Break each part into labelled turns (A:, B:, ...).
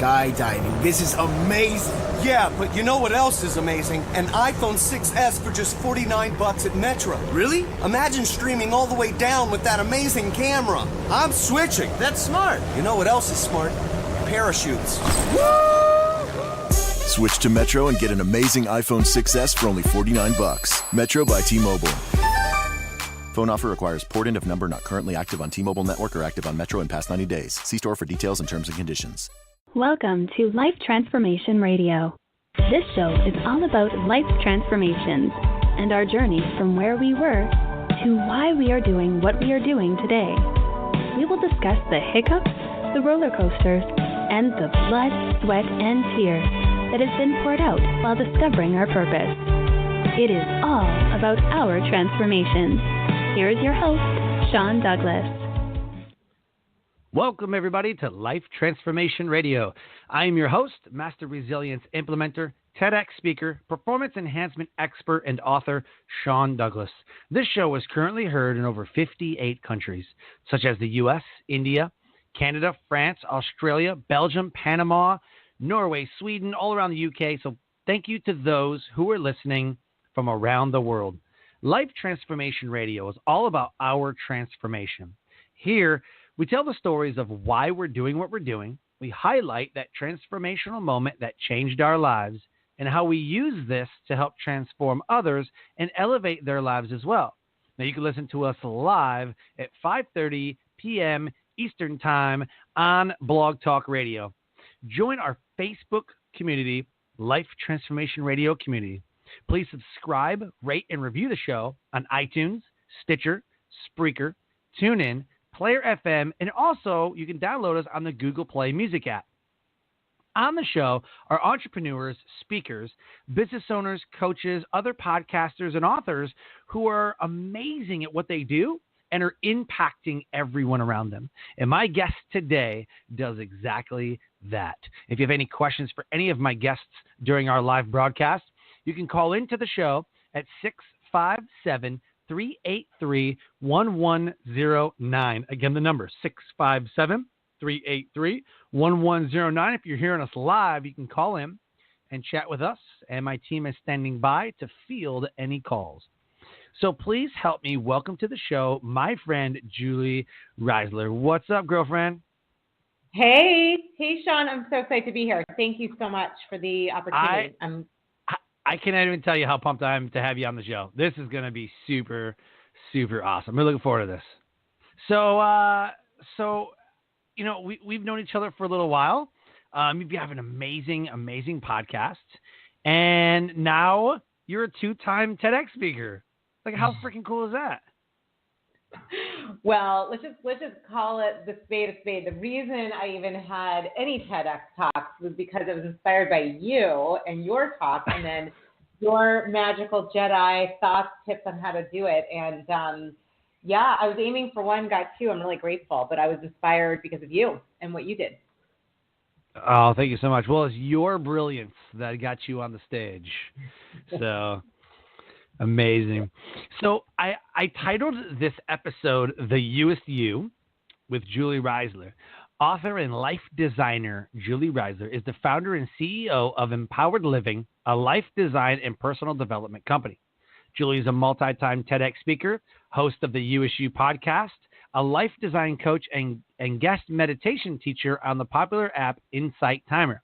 A: skydiving. This is amazing.
B: Yeah, but you know what else is amazing? An iPhone 6S for just $49 at Metro.
A: Really?
B: Imagine streaming all the way down with that amazing camera. I'm switching.
A: That's smart.
B: You know what else is smart? Parachutes.
C: Switch to Metro and get an amazing iPhone 6S for only $49. Metro by T-Mobile. Phone offer requires port-in of number not currently active on T-Mobile network or active on Metro in past 90 days. See store for details and terms and conditions.
D: Welcome to Life Transformation Radio. This show is all about life transformations and our journey from where we were to why we are doing what we are doing today. We will discuss the hiccups, the roller coasters, and the blood, sweat, and tears that has been poured out while discovering our purpose. It is all about our transformations. Here is your host, Sean Douglas.
E: Welcome, everybody, to Life Transformation Radio. I am your host, Master Resilience Implementer, TEDx speaker, performance enhancement expert, and author, Sean Douglas. This show is currently heard in over 58 countries, such as the U.S., India, Canada, France, Australia, Belgium, Panama, Norway, Sweden, all around the U.K. So thank you to those who are listening from around the world. Life Transformation Radio is all about our transformation. Here, we tell the stories of why we're doing what we're doing. We highlight that transformational moment that changed our lives and how we use this to help transform others and elevate their lives as well. Now, you can listen to us live at 5:30 p.m. Eastern Time on Blog Talk Radio. Join our Facebook community, Life Transformation Radio Community. Please subscribe, rate, and review the show on iTunes, Stitcher, Spreaker, TuneIn, Player FM, and also you can download us on the Google Play Music app. On the show are entrepreneurs, speakers, business owners, coaches, other podcasters, and authors who are amazing at what they do and are impacting everyone around them. And my guest today does exactly that. If you have any questions for any of my guests during our live broadcast, you can call into the show at 657-383-1109. Again, the number 657-383-1109. If you're hearing us live, you can call in and chat with us, and my team is standing by to field any calls. So please help me welcome to the show my friend Julie Reisler. What's up, girlfriend?
F: Hey, Sean. I'm so excited to be here. Thank you so much for the opportunity.
E: I can't even tell you how pumped I am to have you on the show. This is going to be super, super awesome. I'm looking forward to this. So you know, we've known each other for a little while. You have an amazing, amazing podcast, and now you're a 2-time TEDx speaker. Like, how freaking cool is that?
F: Well, let's just call it the spade a spade. The reason I even had any TEDx talks was because it was inspired by you and your talk, and then your magical Jedi thoughts, tips on how to do it. And yeah, I was aiming for one, got two. I'm really grateful, but I was inspired because of you and what you did.
E: Oh, thank you so much. Well, it's your brilliance that got you on the stage. So amazing. So I titled this episode, The You-est You with Julie Reisler. Author and life designer Julie Reisler is the founder and CEO of Empowered Living, a life design and personal development company. Julie is a multi-time TEDx speaker, host of the You-est You podcast, a life design coach, and guest meditation teacher on the popular app Insight Timer.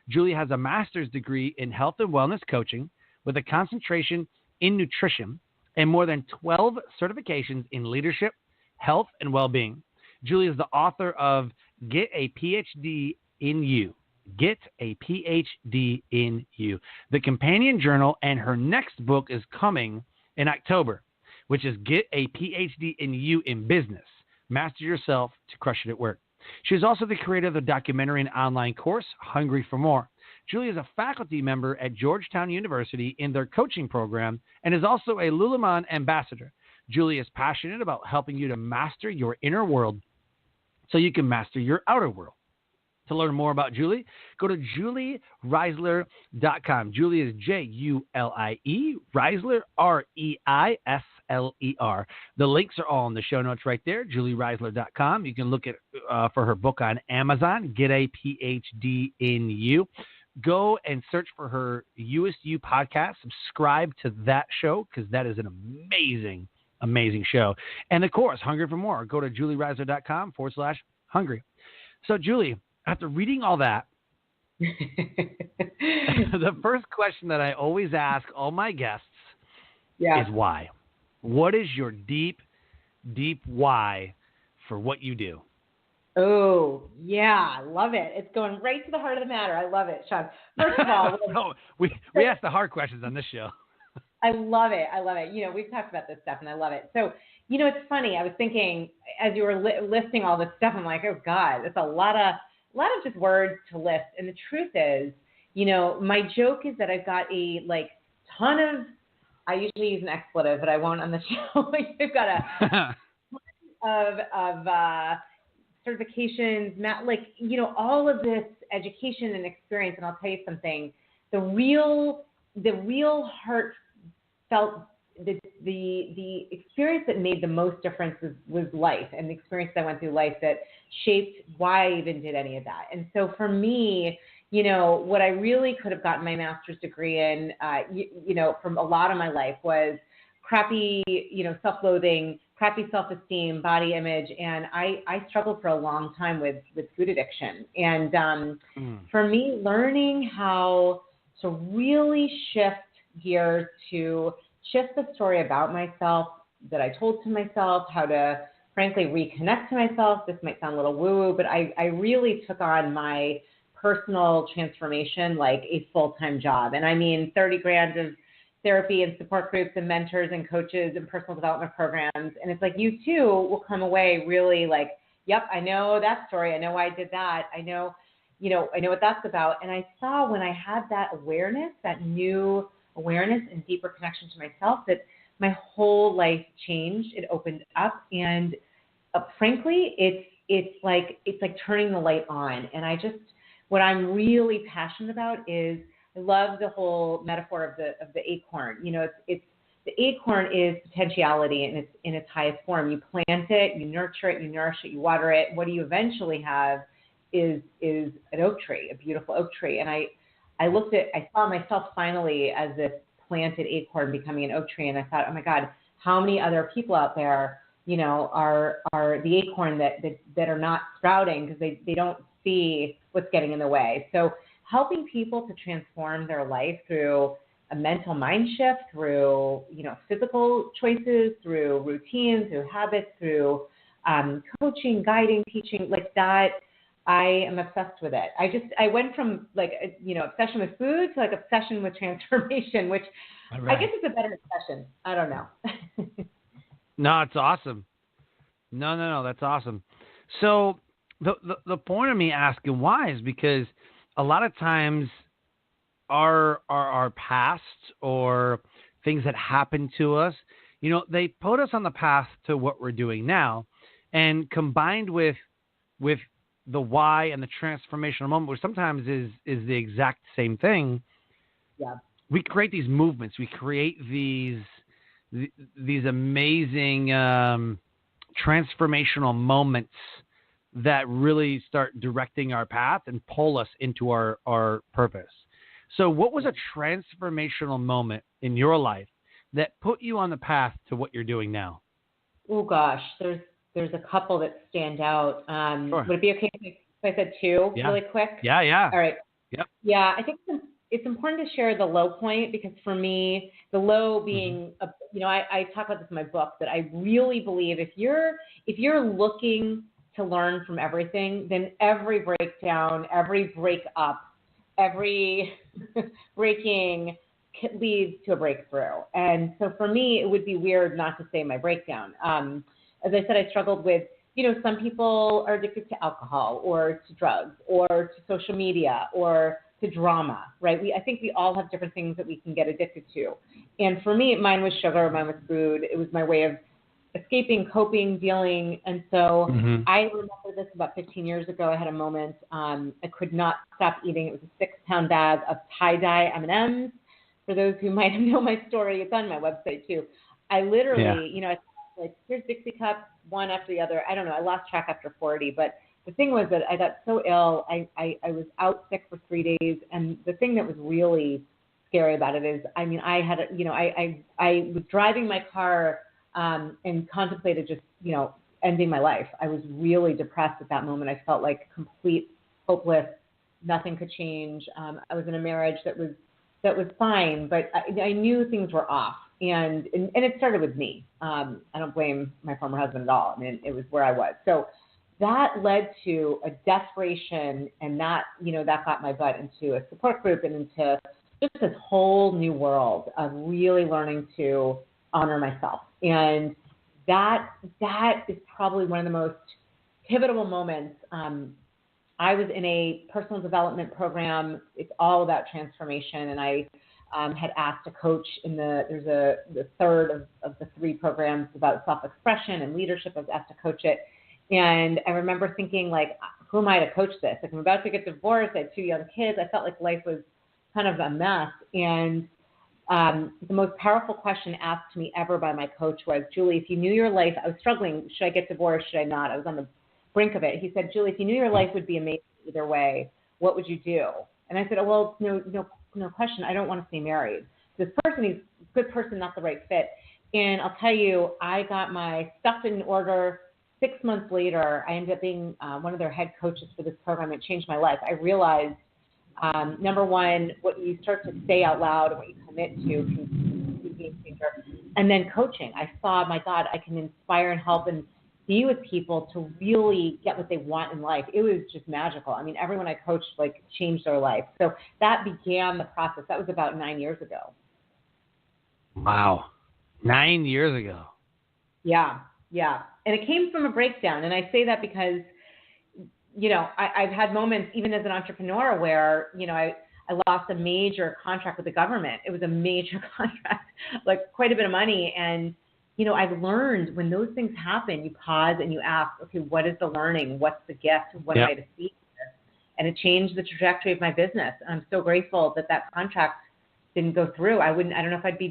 E: Julie has a master's degree in health and wellness coaching with a concentration in nutrition and more than 12 certifications in leadership, health, and well-being. Julie is the author of Get a PhD in You. Get a PhD in You, the companion journal, and her next book is coming in October, which is Get a PhD in You in Business. Master yourself to crush it at work. She is also the creator of the documentary and online course, Hungry for More. Julie is a faculty member at Georgetown University in their coaching program and is also a Lululemon Ambassador. Julie is passionate about helping you to master your inner world so you can master your outer world. To learn more about Julie, go to juliereisler.com. Julie is Julie, Reisler, Reisler. Reisler. The links are all in the show notes right there, juliereisler.com. You can look at for her book on Amazon, Get a PhD in You. Go and search for her You-est You podcast. Subscribe to that show because that is an amazing show. And, of course, hungry for more. Go to juliereisler.com/hungry. So, Julie, after reading all that, the first question that I always ask all my guests is why? What is your deep, deep why for what you do?
F: Oh, yeah, I love it. It's going right to the heart of the matter. I love it, Sean. First of all,
E: no, we ask the hard questions on this show.
F: I love it. We've talked about this stuff, and I love it. So, it's funny. I was thinking as you were listing all this stuff, I'm like, oh God, it's a lot of just words to list. And the truth is, my joke is that I've got a ton of. I usually use an expletive, but I won't on the show. I've got a ton of certifications, all of this education and experience. And I'll tell you something, the real heartfelt, the experience that made the most difference was life, and the experience that I went through life that shaped why I even did any of that. And so for me, what I really could have gotten my master's degree in, from a lot of my life was crappy, self-loathing, crappy self-esteem, body image. And I struggled for a long time with food addiction. And for me, learning how to really shift gears, to shift the story about myself that I told to myself, how to frankly reconnect to myself. This might sound a little woo-woo, but I really took on my personal transformation like a full-time job. And I mean, 30 grand of therapy and support groups and mentors and coaches and personal development programs. And it's like, you too will come away really like, yep, I know that story. I know why I did that. I know what that's about. And I saw when I had that awareness, that new awareness and deeper connection to myself, that my whole life changed. It opened up. And frankly, it's like turning the light on. And what I'm really passionate about is, I love the whole metaphor of the acorn. It's the acorn is potentiality in its highest form. You plant it, you nurture it, you nourish it, you water it. What do you eventually have is an oak tree, a beautiful oak tree. And I saw myself finally as this planted acorn becoming an oak tree, and I thought, oh my God, how many other people out there, are the acorn that are not sprouting because they don't see what's getting in the way. So helping people to transform their life through a mental mind shift, through, physical choices, through routines, through habits, through coaching, guiding, teaching, like that, I am obsessed with it. I went from obsession with food to obsession with transformation, which right. I guess is a better obsession. I don't know.
E: No, it's awesome. No, that's awesome. So the point of me asking why is because a lot of times our past or things that happen to us, they put us on the path to what we're doing now, and combined with the why and the transformational moment, which sometimes is the exact same thing.
F: Yeah.
E: We create these movements. We create these amazing transformational moments that really start directing our path and pull us into our purpose. So what was a transformational moment in your life that put you on the path to what you're doing now?
F: Oh gosh, there's a couple that stand out.
E: Sure.
F: Would it be okay if I said two really quick?
E: Yeah.
F: All right.
E: Yep.
F: Yeah, I think it's important to share the low point, because for me, the low being, I talk about this in my book, that I really believe if you're looking to learn from everything, then every breakdown, every breakup, every breaking leads to a breakthrough. And so for me, it would be weird not to say my breakdown. As I said, I struggled with, some people are addicted to alcohol or to drugs or to social media or to drama, right? I think we all have different things that we can get addicted to. And for me, mine was sugar, mine was food. It was my way of escaping, coping, dealing. And so I remember this about 15 years ago. I had a moment. I could not stop eating. It was a 6-pound bag of tie-dye M&Ms. For those who might know my story, it's on my website too. I literally, you know, like, here's Dixie cups, one after the other. I don't know. I lost track after 40, but the thing was that I got so ill. I was out sick for 3 days. And the thing that was really scary about it is, I mean, I had, you know, I was driving my car and contemplated just, you know, ending my life. I was really depressed at that moment. I felt like complete hopeless. Nothing could change. I was in a marriage that was fine, but I knew things were off. And it started with me. I don't blame my former husband at all. I mean, it was where I was. So that led to a desperation, and that, you know, that got my butt into a support group and into just this whole new world of really learning to honor myself. And that is probably one of the most pivotal moments. I was in a personal development program. It's all about transformation, and I had asked a coach there's the third of the three programs about self-expression and leadership. I was asked to coach it. And I remember thinking, like, who am I to coach this? Like, I'm about to get divorced. I had 2 young kids. I felt like life was kind of a mess. And the most powerful question asked to me ever by my coach was, Julie, if you knew your life, I was struggling. Should I get divorced? Should I not? I was on the brink of it. He said, Julie, if you knew your life would be amazing either way, what would you do? And I said, oh, well, no question. I don't want to stay married. This person, he's a good person, not the right fit. And I'll tell you, I got my stuff in order. 6 months later, I ended up being one of their head coaches for this program. It changed my life. I realized, number one, what you start to say out loud and what you commit to can be a game changer. And then coaching. I saw, my God, I can inspire and help and be with people to really get what they want in life. It was just magical. I mean, everyone I coached, like, changed their life. So that began the process. That was about 9 years ago.
E: Wow. 9 years ago.
F: Yeah. And it came from a breakdown. And I say that because, you know, I've had moments, even as an entrepreneur, where, you know, I lost a major contract with the government. It was a major contract, like quite a bit of money. And, you know, I've learned when those things happen, you pause and you ask, okay, what is the learning? What's the gift? What am I to see here? And it changed the trajectory of my business. And I'm so grateful that contract didn't go through. I don't know if I'd be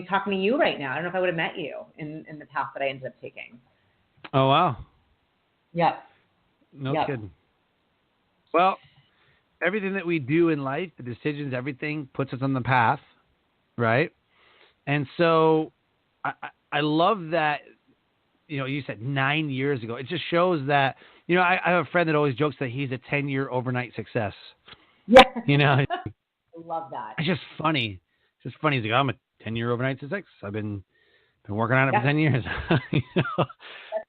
F: talking to you right now. I don't know if I would have met you in the path that I ended up taking.
E: Oh, wow.
F: Yep.
E: No kidding. Well, everything that we do in life, the decisions, everything puts us on the path, right? And so I love that, you know, you said 9 years ago. It just shows that, you know, I have a friend that always jokes that he's a 10-year overnight success.
F: Yeah.
E: You know?
F: I love that.
E: It's just funny. It's just funny. He's like, I'm a 10-year overnight success. I've been working on it for 10 years. You know?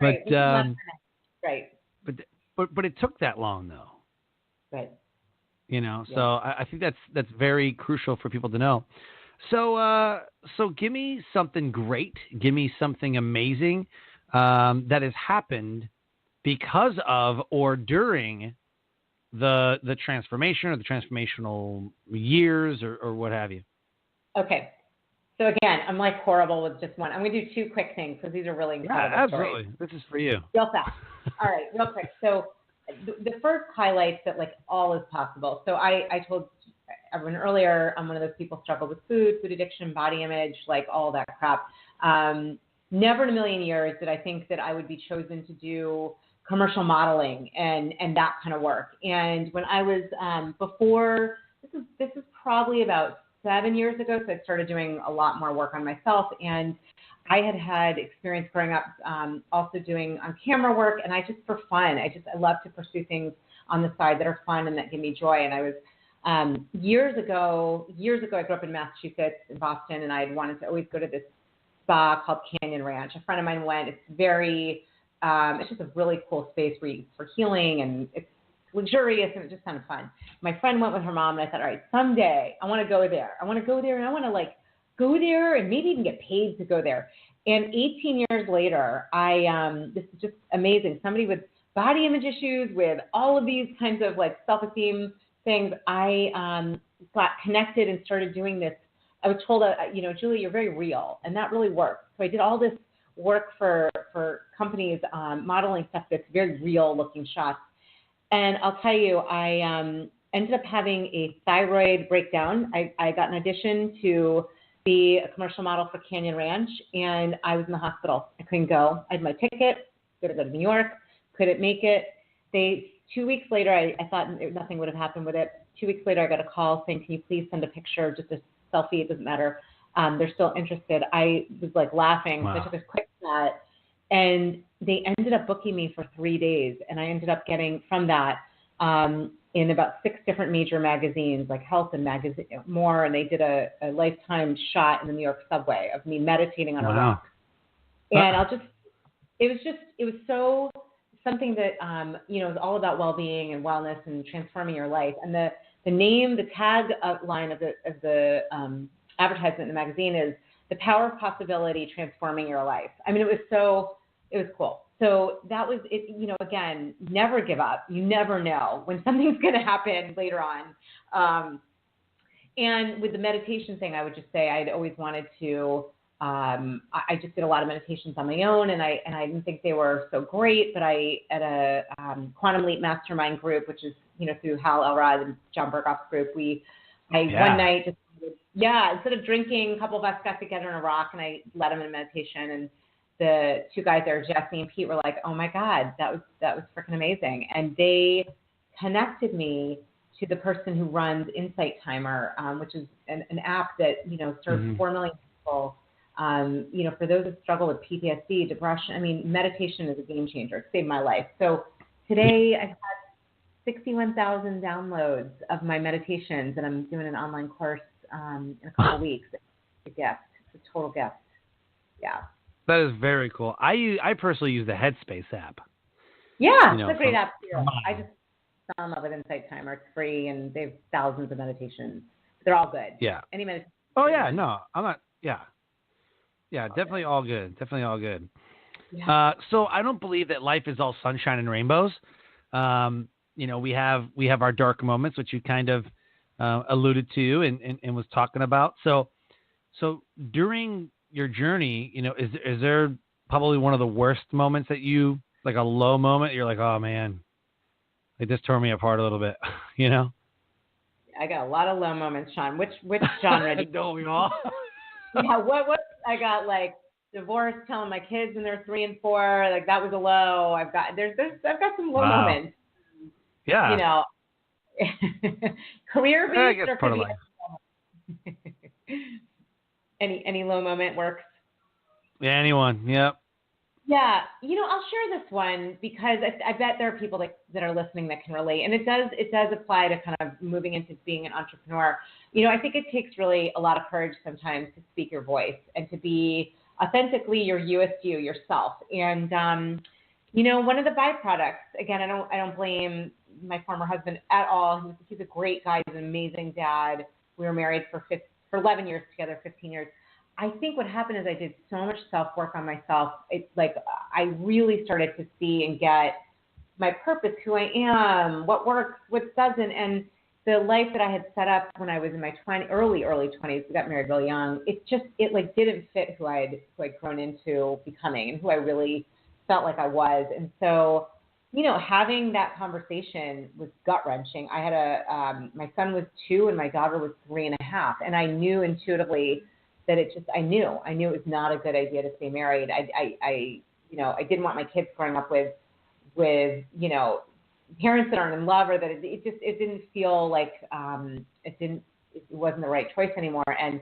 F: That's right. Right.
E: But it took that long, though.
F: Right.
E: You know, so I think that's very crucial for people to know. So give me something great. Give me something amazing that has happened because of or during the transformation or the transformational years or what have you.
F: Okay. So again, I'm like horrible with just one. I'm going to do two quick things because these are really incredible
E: absolutely.
F: stories.
E: This is for you.
F: Real fast. All right, real quick. So the first highlights that like all is possible. So I told everyone earlier, I'm one of those people struggle with food addiction, body image, like all that crap. Never in a million years did I think that I would be chosen to do commercial modeling and that kind of work. And when I was before, this is probably about 7 years ago, so I started doing a lot more work on myself. And I had experience growing up also doing on-camera work, and I just, for fun, I love to pursue things on the side that are fun and that give me joy. And I was, years ago, I grew up in Massachusetts, in Boston, and I had wanted to always go to this spa called Canyon Ranch. A friend of mine went. It's it's just a really cool space for healing, and it's luxurious, and it just sounded fun. My friend went with her mom, and I thought, all right, someday I want to go there. And I want to go there and maybe even get paid to go there. And 18 years later, this is just amazing. Somebody with body image issues, with all of these kinds of like self-esteem things, I got connected and started doing this. I was told, Julie, you're very real, and that really worked. So I did all this work for companies, modeling stuff that's very real looking shots. And I'll tell you, I ended up having a thyroid breakdown. I got an audition to be a commercial model for Canyon Ranch, and I was in the hospital. I couldn't go. I had my ticket, going to go to New York, couldn't make it. 2 weeks later, I thought nothing would have happened with it. 2 weeks later, I got a call saying, can you please send a picture, just a selfie, it doesn't matter. They're still interested. I was like laughing.
E: Wow.
F: So I took a quick shot, and they ended up booking me for 3 days. And I ended up getting from that in about 6 different major magazines, like Health and Magazine, more. And they did a Lifetime shot in the New York subway of me meditating on a rock. And it was so something that, is all about well-being and wellness and transforming your life. And the name, the tag line of the advertisement in the magazine is the power of possibility transforming your life. I mean, it was cool. So that was it, again, never give up. You never know when something's going to happen later on. And with the meditation thing, I would just say I'd always wanted to, I just did a lot of meditations on my own, and I didn't think they were so great, but at a Quantum Leap Mastermind group, which is, through Hal Elrod and John Berghoff's group, one night instead of drinking, a couple of us got together in a rock, and I led them in meditation, and the 2 guys there, Jesse and Pete, were like, oh my God, that was freaking amazing. And they connected me to the person who runs Insight Timer, which is an app that, serves 4 million people. For those who struggle with PTSD, depression, I mean, meditation is a game changer. It saved my life. So today I've had 61,000 downloads of my meditations, and I'm doing an online course in a couple of weeks. It's a gift. It's a total gift. Yeah.
E: That is very cool. I personally use the Headspace app.
F: Yeah, it's a great app too. I just fell in love with Insight Timer. It's free, and they have thousands of meditations. They're all good.
E: Yeah.
F: Any meditation.
E: Oh yeah, no, I'm not. Yeah. Yeah, definitely all good. Definitely all good. Yeah. So I don't believe that life is all sunshine and rainbows. We have our dark moments, which you kind of alluded to and was talking about. So during your journey, is there probably one of the worst moments that you, like a low moment, you're like, oh man, like this tore me apart a little bit,
F: I got a lot of low moments, Sean. Which genre?
E: Don't we all?
F: Yeah, what I got, like divorce, telling my kids when they're 3 and 4, like that was a low. I've got some low moments.
E: Yeah.
F: Career based or
E: part of life.
F: Any low moment works?
E: Yeah, anyone. Yep.
F: Yeah, I'll share this one because I bet there are people that are listening that can relate, and it does apply to kind of moving into being an entrepreneur. I think it takes really a lot of courage sometimes to speak your voice and to be authentically your You-est You, yourself. And one of the byproducts, again, I don't blame my former husband at all. He's a great guy. He's an amazing dad. We were married for 11 years together, 15 years. I think what happened is I did so much self-work on myself. It's like I really started to see and get my purpose, who I am, what works, what doesn't. And the life that I had set up when I was in my early 20s, we got married really young, it didn't fit who I'd grown into becoming and who I really felt like I was. And so, having that conversation was gut-wrenching. I had my son was 2 and my daughter was 3.5. And I knew intuitively that I knew it was not a good idea to stay married. I didn't want my kids growing up with parents that aren't in love, or that it didn't feel like it wasn't the right choice anymore. And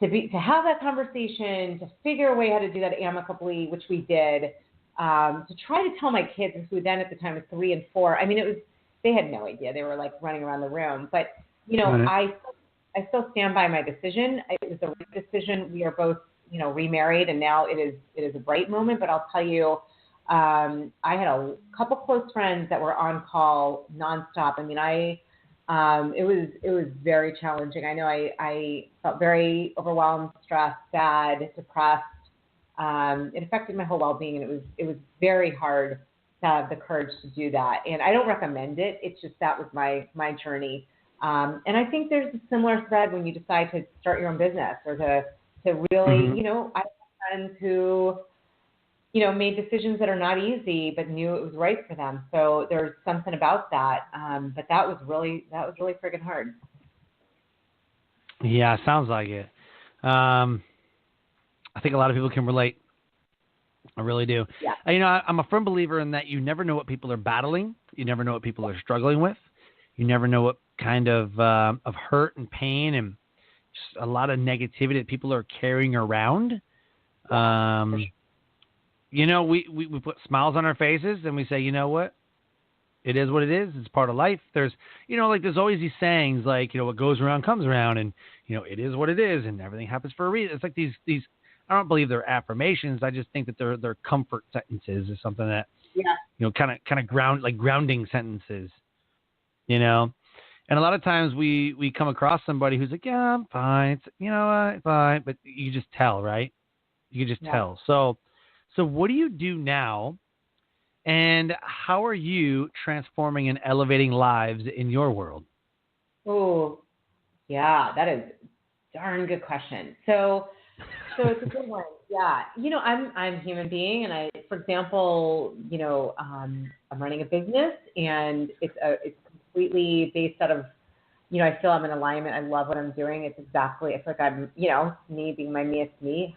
F: to have that conversation, to figure a way how to do that amicably, which we did, to try to tell my kids, who then at the time was 3 and 4. I mean, they had no idea. They were like running around the room, but I still stand by my decision. It was the right decision. We are both, remarried, and now it is a bright moment. But I'll tell you, I had a couple close friends that were on call nonstop. I mean, it was very challenging. I know I felt very overwhelmed, stressed, sad, depressed. It affected my whole well-being, and it was very hard to have the courage to do that. And I don't recommend it. It's just that was my journey. And I think there's a similar thread when you decide to start your own business, or to really, I have friends who, made decisions that are not easy, but knew it was right for them. So there's something about that. But that was really friggin' hard.
E: Yeah, sounds like it. I think a lot of people can relate. I really do.
F: Yeah.
E: I'm a firm believer in that you never know what people are battling. You never know what people are struggling with. You never know what kind of hurt and pain and just a lot of negativity that people are carrying around. We put smiles on our faces and we say, you know what? It is what it is. It's part of life. There's always these sayings like, what goes around comes around, and, it is what it is, and everything happens for a reason. It's like these, I don't believe they're affirmations. I just think that they're comfort sentences or something that, kind of grounding sentences, And a lot of times we come across somebody who's like, yeah, I'm fine. It's, fine. But you just tell, right? You can just tell. So what do you do now? And how are you transforming and elevating lives in your world?
F: Oh, yeah, that is a darn good question. So it's a good one. Yeah. I'm a human being, and for example, I'm running a business, and it's completely based out of, I feel I'm in alignment. I love what I'm doing. It's like I'm, me being my meest me.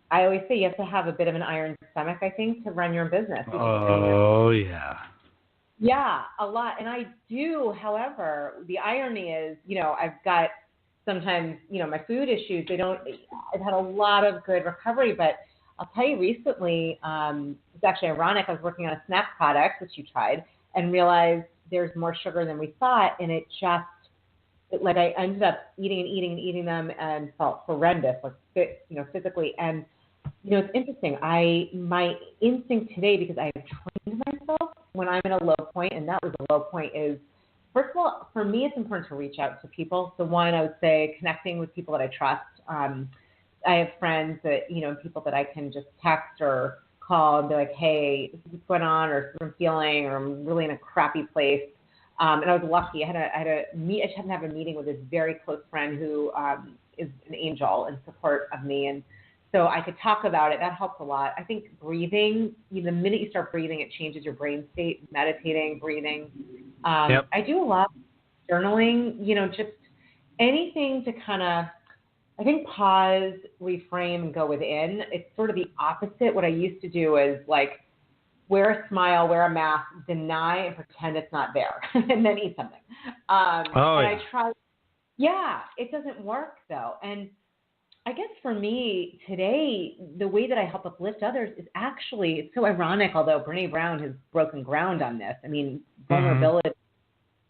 F: I always say you have to have a bit of an iron stomach, I think, to run your own business.
E: Oh, yeah.
F: Yeah, a lot. And I do, however, the irony is, I've got sometimes, my food issues, I've had a lot of good recovery, but I'll tell you recently, it's actually ironic. I was working on a snack product, which you tried, and realized there's more sugar than we thought. And I ended up eating them and felt horrendous, physically. And, it's interesting. My instinct today, because I have trained myself when I'm in a low point, and that was a low point, is, first of all, for me, it's important to reach out to people. So one, I would say connecting with people that I trust. I have friends that, people that I can just text or call and be like, hey, this is what's going on, or this is what I'm feeling, or I'm really in a crappy place. And I was lucky. I just happened to have a meeting with this very close friend who is an angel in support of me. And so I could talk about it. That helps a lot. I think breathing, the minute you start breathing, it changes your brain state, meditating, breathing.
E: Yep.
F: I do a lot of journaling, just anything to kind of, I think, pause, reframe, and go within. It's sort of the opposite. What I used to do is like, wear a smile, wear a mask, deny and pretend it's not there, and then eat something. I try. Yeah, it doesn't work though. And I guess for me today, the way that I help uplift others is actually, it's so ironic, although Brene Brown has broken ground on this. I mean, vulnerability,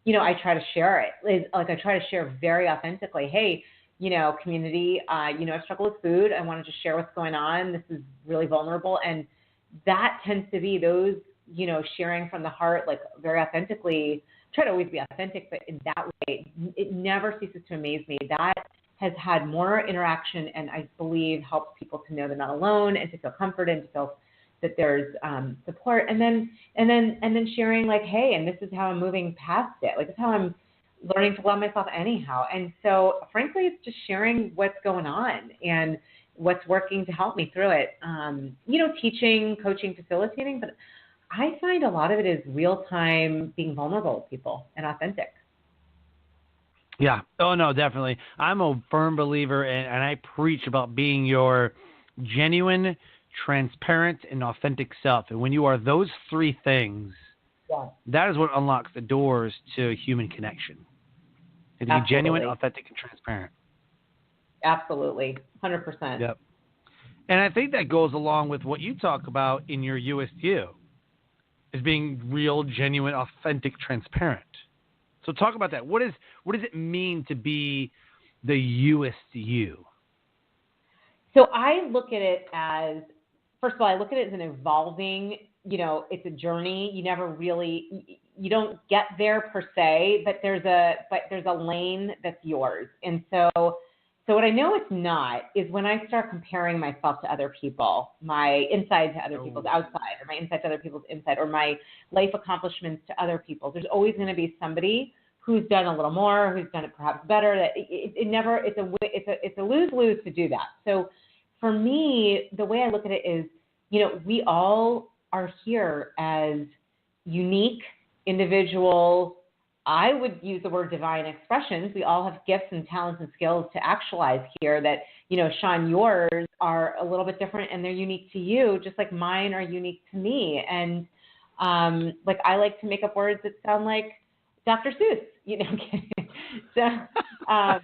F: I try to share it. I try to share very authentically, hey, community, I struggle with food. I want to just share what's going on. This is really vulnerable. And that tends to be those, sharing from the heart, like very authentically. Try to always be authentic, but in that way, it never ceases to amaze me. That has had more interaction, and I believe helps people to know they're not alone, and to feel comforted, and to feel that there's support. And then sharing like, hey, and this is how I'm moving past it. Like, this is how I'm learning to love myself anyhow. And so, frankly, it's just sharing what's going on and what's working to help me through it. Teaching, coaching, facilitating, but I find a lot of it is real time being vulnerable with people and authentic.
E: Yeah. Oh, no, definitely. I'm a firm believer, and I preach about being your genuine, transparent, and authentic self. And when you are those three things, that is what unlocks the doors to human connection. And to be genuine, authentic, and transparent.
F: Absolutely. 100%.
E: Yep. And I think that goes along with what you talk about in your You-est You, is being real, genuine, authentic, transparent. So talk about that. What does it mean to be the You-est You?
F: So I look at it as, first of all, I look at it as an evolving, it's a journey. You don't get there per se, but there's a lane that's yours. And so what I know it's not is when I start comparing myself to other people, my inside to other people's outside, or my inside to other people's inside, or my life accomplishments to other people's. There's always going to be somebody who's done a little more, who's done it perhaps better. That it's a lose-lose to do that. So for me, the way I look at it is, we all are here as unique individuals, I would use the word divine expressions. We all have gifts and talents and skills to actualize here that, Sean, yours are a little bit different and they're unique to you, just like mine are unique to me. And I like to make up words that sound like Dr. Seuss, So I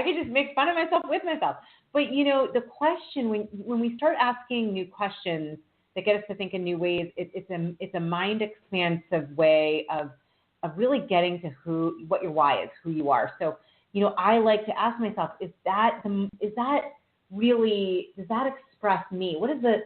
F: could just make fun of myself with myself. But, the question, when we start asking new questions that get us to think in new ways, it's a mind expansive way of really getting to what your why is, who you are. So, I like to ask myself, does that express me? What is the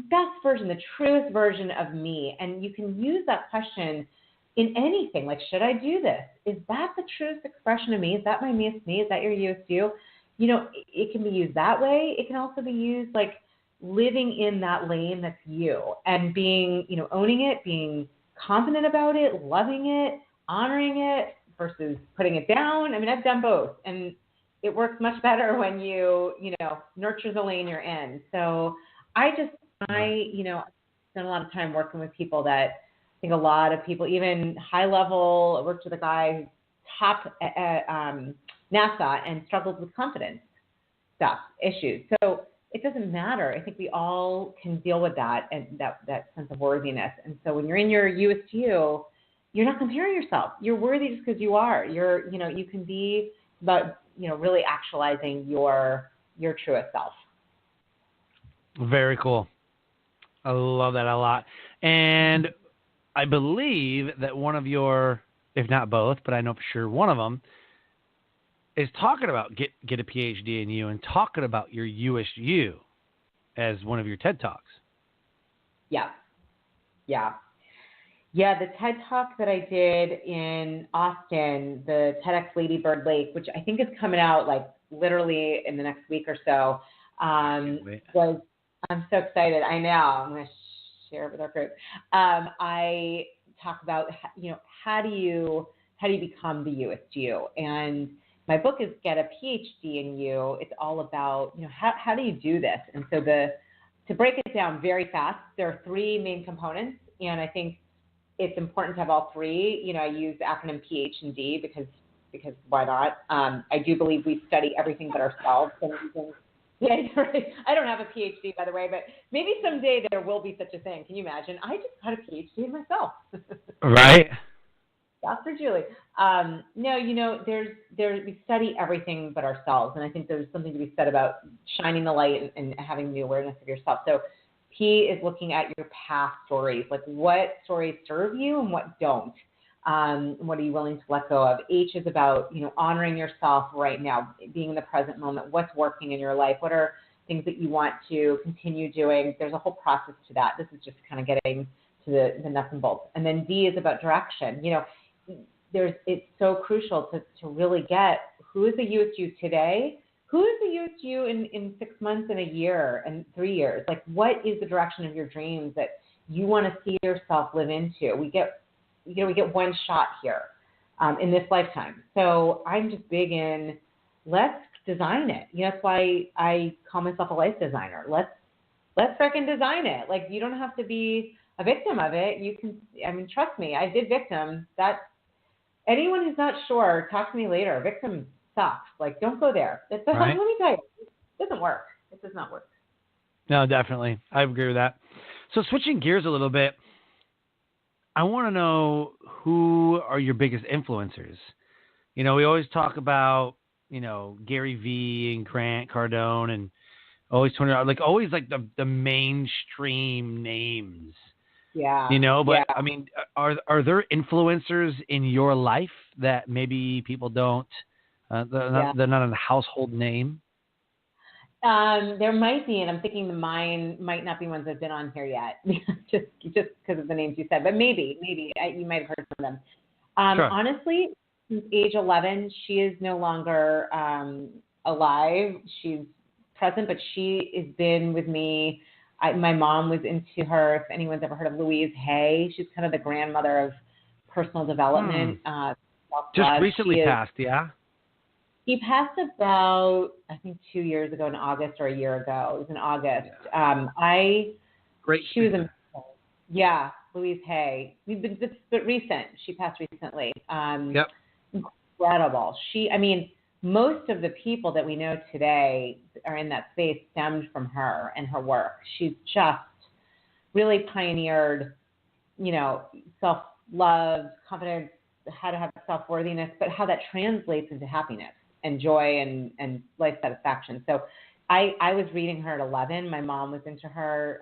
F: best version, the truest version of me? And you can use that question in anything. Like, should I do this? Is that the truest expression of me? Is that my me? Is that your you-est you? It can be used that way. It can also be used like living in that lane that's you and being, owning it, being confident about it, loving it, honoring it versus putting it down. I mean, I've done both, and it works much better when you nurture the lane you're in. So I spend a lot of time working with people that I think a lot of people, even high level, I worked with a guy who's top at NASA and struggled with confidence issues. So it doesn't matter. I think we all can deal with that and that sense of worthiness. And so when you're in your you-est you, you're not comparing yourself. You're worthy just because you are. You can be about, really actualizing your truest self.
E: Very cool. I love that a lot. And I believe that one of your, if not both, but I know for sure one of them, is talking about get a PhD in you and talking about your you-est you as one of your TED Talks.
F: Yeah. The TED Talk that I did in Austin, the TEDx Lady Bird Lake, which I think is coming out like literally in the next week or so, I'm so excited. I know. I'm going to share it with our group. I talk about, how do you become the you-est you? And my book is Get a PhD in You. It's all about, how do you do this? And so to break it down very fast, there are three main components, and I think it's important to have all three. I use the acronym PH and D because why not? I do believe we study everything but ourselves. And I don't have a PhD, by the way, but maybe someday there will be such a thing. Can you imagine? I just got a PhD in myself.
E: Right.
F: Dr. Julie. We study everything but ourselves, and I think there's something to be said about shining the light and having the awareness of yourself. So P is looking at your past stories, like what stories serve you and what don't. What are you willing to let go of? H is about, honoring yourself right now, being in the present moment. What's working in your life? What are things that you want to continue doing? There's a whole process to that. This is just kind of getting to the nuts and bolts. And then D is about direction. It's so crucial to really get who is the you-est you today, who is the you-est you in 6 months and a year and 3 years. Like, what is the direction of your dreams that you want to see yourself live into? We get one shot here in this lifetime. So I'm just big in, let's design it. That's why I call myself a life designer. Let's freaking design it. Like, you don't have to be a victim of it. You can, trust me, I did victim. Anyone who's not sure, talk to me later. Victim sucks. Like, don't go there. Right. Let me tell you, it doesn't work. It does not work.
E: No, definitely. I agree with that. So switching gears a little bit, I want to know, who are your biggest influencers? We always talk about, Gary Vee and Grant Cardone and always the mainstream names.
F: Yeah.
E: I mean, are there influencers in your life that maybe people don't, they're not a household name?
F: There might be, and I'm thinking mine might not be ones that have been on here yet, just because of the names you said, but maybe you might have heard from them.
E: Sure.
F: Honestly, since age 11, she is no longer alive. She's present, but she has been with me. My mom was into her. If anyone's ever heard of Louise Hay, she's kind of the grandmother of personal development.
E: Just recently passed, yeah?
F: He passed about, I think, 2 years ago in August, or a year ago. It was in August.
E: Yeah. Great.
F: She was amazing. Yeah. Louise Hay. But recent. She passed recently.
E: Yep.
F: Incredible. Most of the people that we know today are in that space stemmed from her and her work. She's just really pioneered, self-love, confidence, how to have self-worthiness, but how that translates into happiness and joy and life satisfaction. So I was reading her at 11. My mom was into her.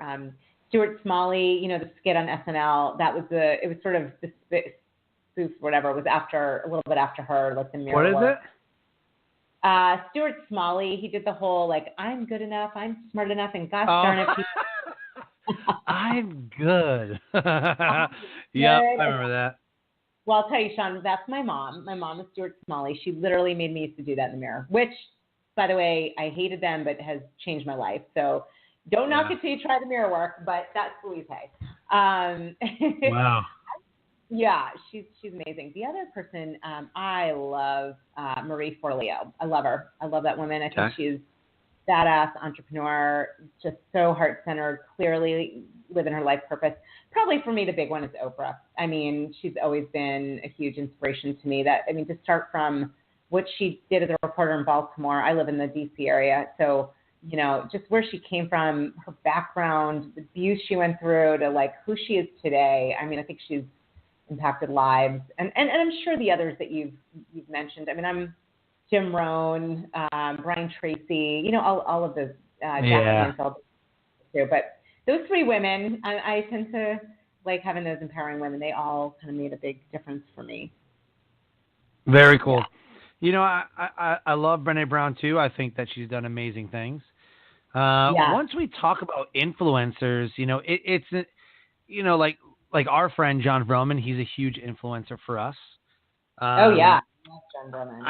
F: Stuart Smalley, the skit on SNL, it was sort of the spoof, whatever. It was a little bit after her, like the mirror
E: What is it?
F: Stuart Smalley, he did the whole, I'm good enough, I'm smart enough, and gosh darn it.
E: I'm good. Yep, I remember that.
F: Well, I'll tell you, Sean, that's my mom. My mom is Stuart Smalley. She literally made me used to do that in the mirror, which, by the way, I hated them, but has changed my life. So don't knock it till you try the mirror work, but that's Louise Hay.
E: Wow.
F: Yeah, she's amazing. The other person, I love Marie Forleo. I love her. I love that woman. I think she's badass entrepreneur, just so heart-centered, clearly living her life purpose. Probably for me, the big one is Oprah. She's always been a huge inspiration to me. To start from what she did as a reporter in Baltimore. I live in the D.C. area, so just where she came from, her background, the abuse she went through, to who she is today. I think she's impacted lives, and I'm sure the others that you've mentioned. I'm Jim Rohn, Brian Tracy, all of those Jack too. But those three women, I tend to like having those empowering women. They all kind of made a big difference for me.
E: Very cool. Yeah. I love Brené Brown too. I think that she's done amazing things. Once we talk about influencers, it's like our friend John Vroman, he's a huge influencer for us.
F: John Vroman.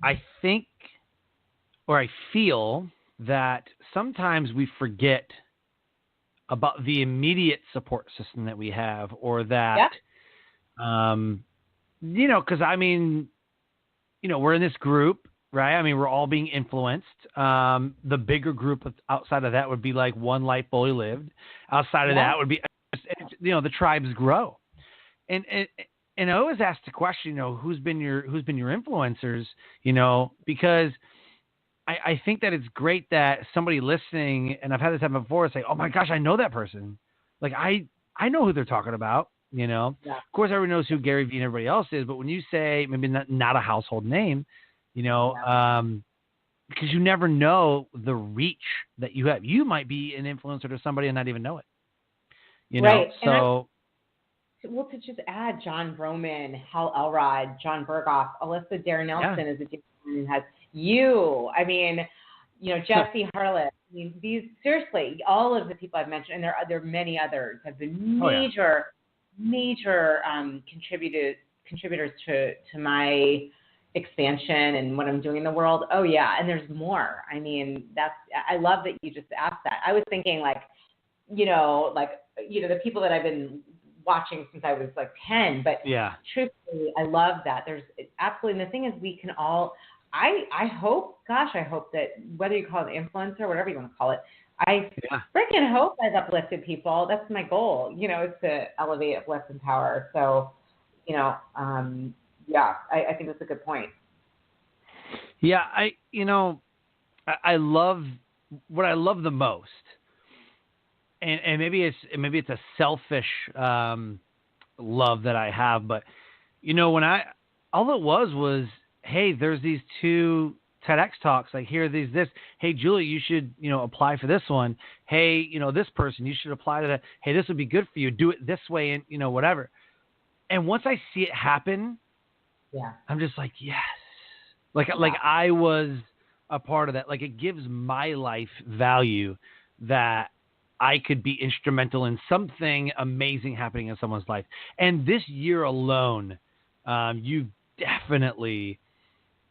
E: I feel that sometimes we forget about the immediate support system that we have, or that, because we're in this group, right? We're all being influenced. The bigger group outside of that would be like One Life Fully Lived. Outside of that would be, the tribes grow. And I always ask the question, who's been your influencers, because I think that it's great that somebody listening, and I've had this happen before, say, oh my gosh, I know that person. I know who they're talking about, Of course, everyone knows who Gary Vee and everybody else is, but when you say maybe not a household name, because you never know the reach that you have. You might be an influencer to somebody and not even know it.
F: Right.
E: So.
F: To just add John Vroman, Hal Elrod, John Berghoff, Alyssa Dare Nelson is a dear woman who has you. Jesse Harlett. These, seriously, all of the people I've mentioned, and there are many others, have been major contributors to my expansion and what I'm doing in the world. Oh yeah, and there's more. I love that you just asked that. I was thinking the people that I've been watching since I was 10, but truthfully, I love that. There's absolutely, and the thing is, we can all, I hope that whether you call it influencer, whatever you want to call it, I freaking hope I've uplifted people. That's my goal, is to elevate, uplift, empower. So, I think that's a good point.
E: Yeah, I love what I love the most. And maybe it's a selfish love that I have, but when all it was, hey, there's these 2 TEDx talks. This. Hey, Julie, you should apply for this one. Hey, this person, you should apply to that. Hey, this would be good for you. Do it this way, and whatever. And once I see it happen, I'm just like, yes, like I was a part of that. It gives my life value that I could be instrumental in something amazing happening in someone's life. And this year alone, you definitely,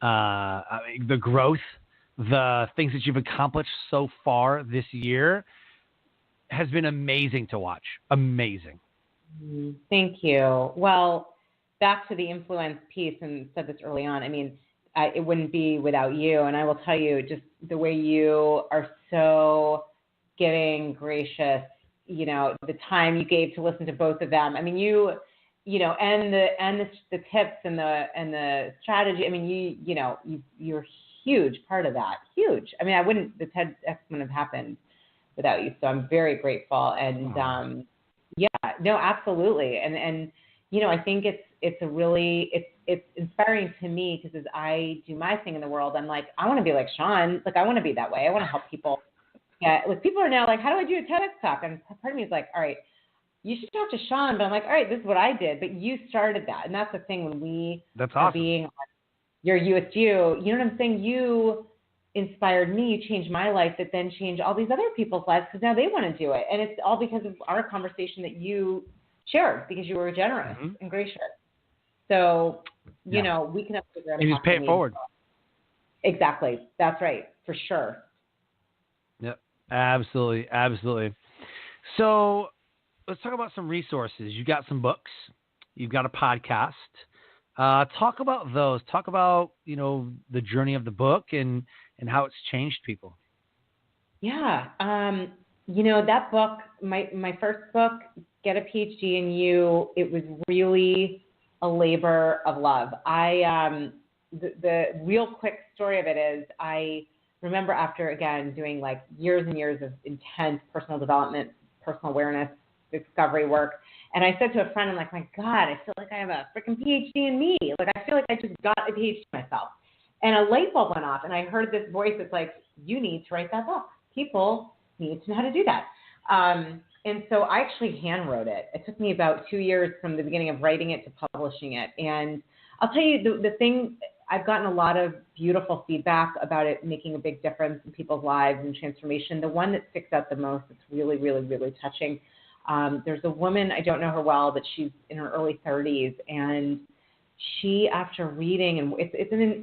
E: the growth, the things that you've accomplished so far this year has been amazing to watch. Amazing.
F: Thank you. Well, back to the influence piece, and said this early on, it wouldn't be without you. And I will tell you, just the way you are so giving, gracious, the time you gave to listen to both of them. I mean, and the tips and the strategy. I mean, you're a huge part of that. Huge. I mean, the TEDx wouldn't have happened without you. So I'm very grateful. And absolutely. And I think it's inspiring to me, because as I do my thing in the world, I'm like, I want to be like Sean. Like, I want to be that way. I want to help people. Yeah, like, people are now like, how do I do a TEDx talk? And part of me is like, all right, you should talk to Sean. But I'm like, all right, this is what I did. But you started that. And that's the thing when we are being your You-est You. You know what I'm saying? You inspired me. You changed my life, that then changed all these other people's lives, because now they want to do it. And it's all because of our conversation that you shared, because you were generous and gracious. So, we can have to figure out.
E: You just pay it forward.
F: Exactly. That's right. For sure.
E: Yep. Absolutely. Absolutely. So let's talk about some resources. You got some books. You've got a podcast. Talk about those. Talk about, the journey of the book and how it's changed people. Yeah.
F: That book, my first book, Get a PhD in You, it was really a labor of love. The real quick story of it is, I remember after, again, doing like years and years of intense personal development, personal awareness, discovery work. And I said to a friend, I'm like, my God, I feel like I have a freaking PhD in me. Like, I feel like I just got a PhD myself. And a light bulb went off, and I heard this voice that's like, you need to write that book. People need to know how to do that. And so I actually hand wrote it. It took me about 2 years from the beginning of writing it to publishing it. And I'll tell you, the thing, I've gotten a lot of beautiful feedback about it making a big difference in people's lives and transformation. The one that sticks out the most, it's really, really, really touching. There's a woman, I don't know her well, but she's in her early 30s, and she, after reading, and it's an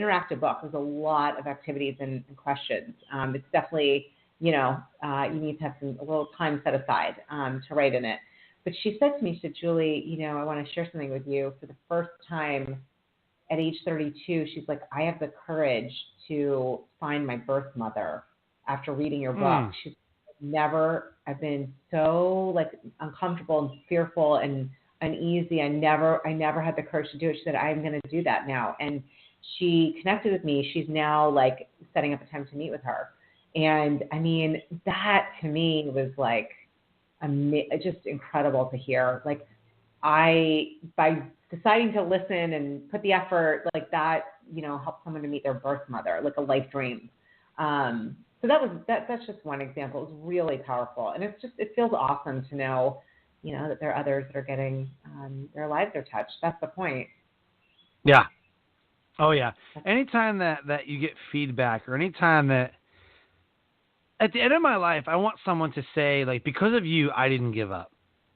F: interactive book. There's a lot of activities and questions. It's definitely, you need to have a little time set aside to write in it. But she said to me, she said, Julie, I want to share something with you. For the first time at age 32, she's like, I have the courage to find my birth mother after reading your book. She's I've been so uncomfortable and fearful and uneasy. I never had the courage to do it. She said, I'm going to do that now. And she connected with me. She's now setting up a time to meet with her. And I mean, that to me was just incredible to hear. By deciding to listen and put the effort that, helped someone to meet their birth mother, like a life dream. So that's just one example. It was really powerful. And it feels awesome to know, that there are others that are getting, their lives are touched. That's the point.
E: Yeah. Oh yeah. Anytime that you get feedback, or anytime that, at the end of my life, I want someone to say, because of you, I didn't give up.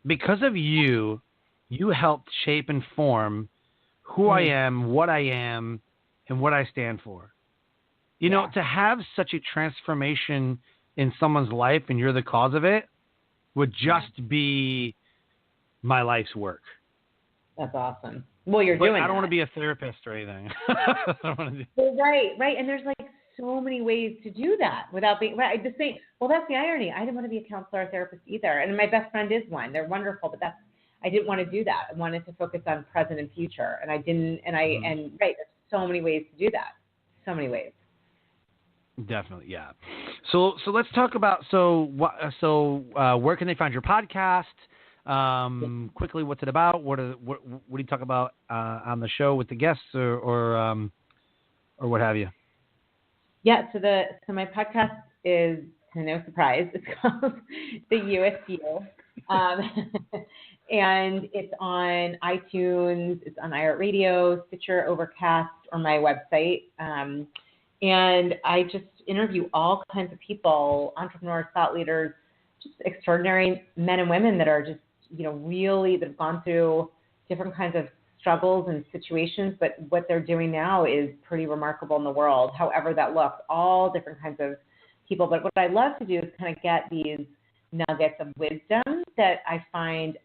E: Because of you, you helped shape and form who I am, and what I stand for. To have such a transformation in someone's life, and you're the cause of it, would just be my life's work.
F: That's awesome. Well, you're doing
E: I don't
F: that.
E: want to be a therapist or anything. I don't want to do...
F: Well, right. And there's so many ways to do that without being right. That's the irony. I didn't want to be a counselor or therapist either. And my best friend is one. They're wonderful, but I didn't want to do that. I wanted to focus on present and future. And I didn't, and there's so many ways to do that. So many ways.
E: Definitely. Yeah. So let's talk about, where can they find your podcast? Quickly, what's it about? What do you talk about on the show with the guests, or what have you?
F: Yeah. So my podcast is, no surprise, it's called the You-est You, and it's on iTunes, it's on iHeartRadio, Stitcher, Overcast, or my website. And I just interview all kinds of people, entrepreneurs, thought leaders, just extraordinary men and women that are just, really, that have gone through different kinds of struggles and situations, but what they're doing now is pretty remarkable in the world, however that looks, all different kinds of people. But what I love to do is kind of get these nuggets of wisdom that I find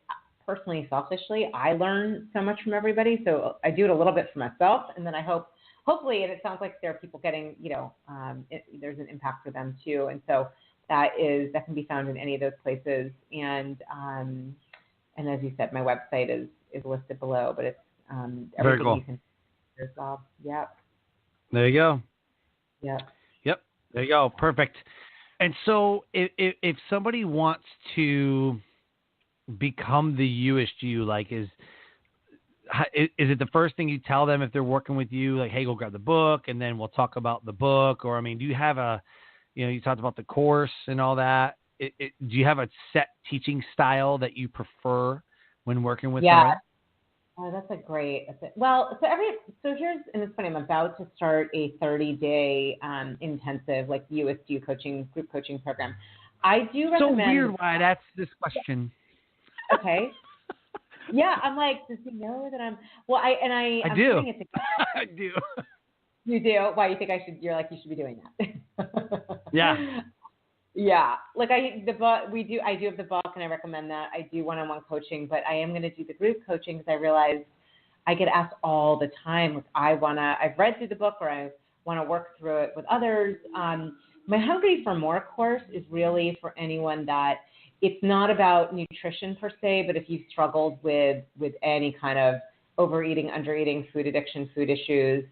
F: personally, selfishly, I learn so much from everybody. So I do it a little bit for myself, and then I hopefully, and it sounds like there are people getting, there's an impact for them too. And so that can be found in any of those places. And as you said, my website is listed below, but it's
E: very cool.
F: You can see as well. Yep.
E: There you go.
F: Yep.
E: There you go. Perfect. And so if somebody wants to become the You-est You, like is it the first thing you tell them if they're working with you, like, hey, go grab the book and then we'll talk about the book? Or, I mean, do you have you talked about the course and all that. Do you have a set teaching style that you prefer when working with someone?
F: Oh, that's well, here's, and it's funny, I'm about to start a 30-day intensive, like You-est You group coaching program. I do recommend. So
E: weird why that's this question.
F: Okay. Yeah, I'm like, does he know that I'm? Well, I'm
E: do.
F: putting it together.
E: I do.
F: You do? Why, you think I should? You're like, you should be doing that.
E: Yeah.
F: Yeah, like I do have the book, and I recommend that. I do one-on-one coaching, but I am going to do the group coaching because I realize I get asked all the time. Like I've read through the book, or I want to work through it with others. My Hungry for More course is really for anyone that it's not about nutrition per se, but if you've struggled with any kind of overeating, undereating, food addiction, food issues,